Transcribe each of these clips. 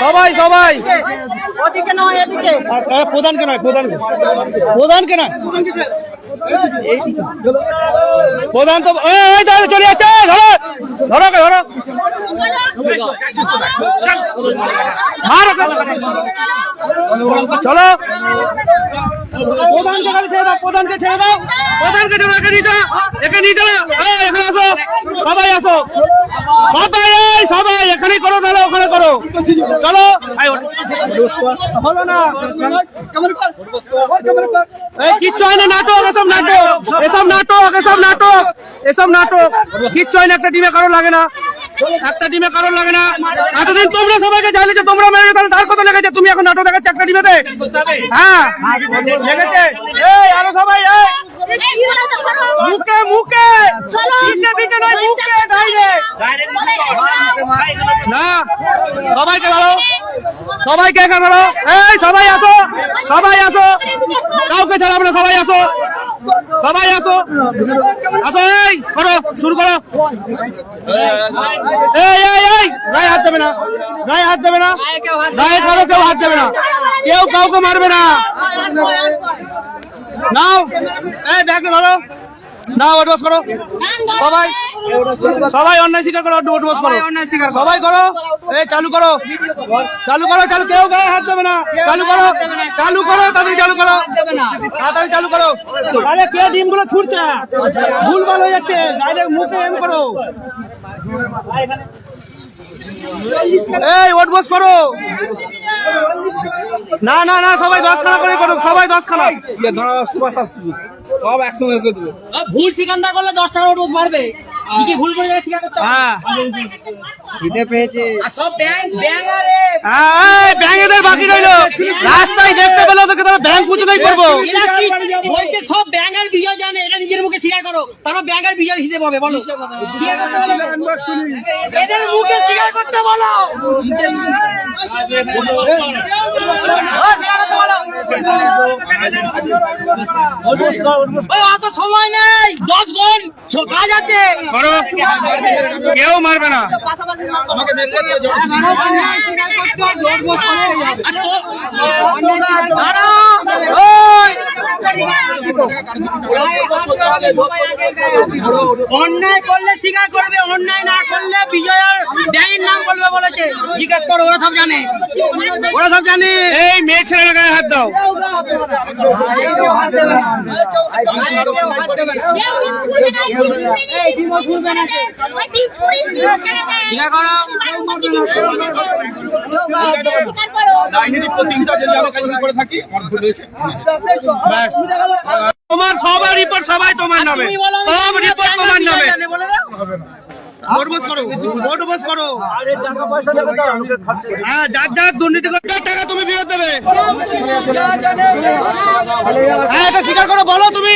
সবাই সবাই ওদিকে নয় এদিকে প্রধানকে নয় প্রধানকে নয় প্রধান তো চলে যাচ্ছে ধরো ধরো ধরো চলো প্রধানকে ছেড়ে দাও প্রধানকে ছেড়ে দাও প্রধানকে একে নিয়ে চলো একে নিয়ে চলো এখানে আসো সবাই আসো সবাই সবাই এখানে করো তাহলে ওখানে করো চলো হলো না কিচ্ছু হয় না নাটক এসব নাটক এসব নাটক এসব নাটক এসব নাটক কিচ্ছু হয় না একটা টিমে কারো লাগে না একটা টিমে কারণ লাগে না এতদিন তোমরা সবাইকে জানিয়েছো তোমরা মেরে তাহলে তার কথা লেগেছে তুমি এখন নাটক দেখাচ্ছ একটা টিমেতে হ্যাঁ লেগেছে এই আরো সবাই মুখে মুখে পিঠে নয় মুখে না সবাইকে ধরো সবাইকে একা ধরো এই সবাই আসো কাউকে ছাড়াবো না সবাই আসো আসো এই করো শুরু করো এই গায়ে হাত দেবে না গায়ে কারো কেউ হাত দেবে না কেউ কাউকে মারবে না নাও এই ব্যাগটা ধরো নাও অ্যাডভান্স করো সবাই অন্যায় স্বীকার করো অ্যাডভান্স করো সবাই করো এই চালু করো কেউ গায়ে হাত দেবে না চালু করো তাড়াতাড়ি চালু করো আরে কে ডিমগুলো ছুটছে ভুলভাল হয়ে যাচ্ছে ডাইরেক্ট মুখে এম করো এই ওট করো না সবাই 10 খানা করে করো সবাই 10 খানা সব একসঙ্গে দেবে ভুল স্বীকার না করলে 10 টাকা ওট মারবে কি ভুল করে যাবে স্বীকার করতে হ্যাঁ দিতে পেয়েছে আর সব ব্যাংক আরে ব্যাংকের বাকি রইলো রাস্তায় দেখতে পেলো তোকে তারা ব্যাংক পুজোই করবো বলছে সব ব্যাংকের বিজয় জানে এটা নিজের মুখে স্বীকার করো তারপর ব্যাংকের বিজয় হিসেবে হবে বলো এদের মুখে স্বীকার করতে বলো অত সময় নেই 10 গুণ কাজ আছে কেউ মারবে না অন্যায় করলে স্বীকার করবে অন্যায় না করলে বিজয়ের ব্যাংকের নাম বলবে বলেছে জিজ্ঞেস করো ওরা সব জানে এই মেয়ে ছেলের গায়ে হাত দাও স্বীকার করো তোমার সবার রিপোর্ট সবাই তোমার নামে সব রিপোর্ট তোমার নামে হ্যাঁ যার দুর্নীতি করতে টাকা তুমি ফেরত দেবে হ্যাঁ এটা স্বীকার করো বলো তুমি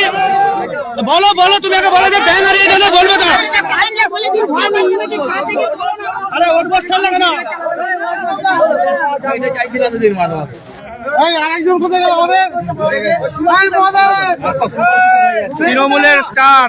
আগে বলো যে ব্যাংক হারিয়ে গেলে বলবে না আরে ওটবস ছাড় লাগে না তৃণমূলের স্টার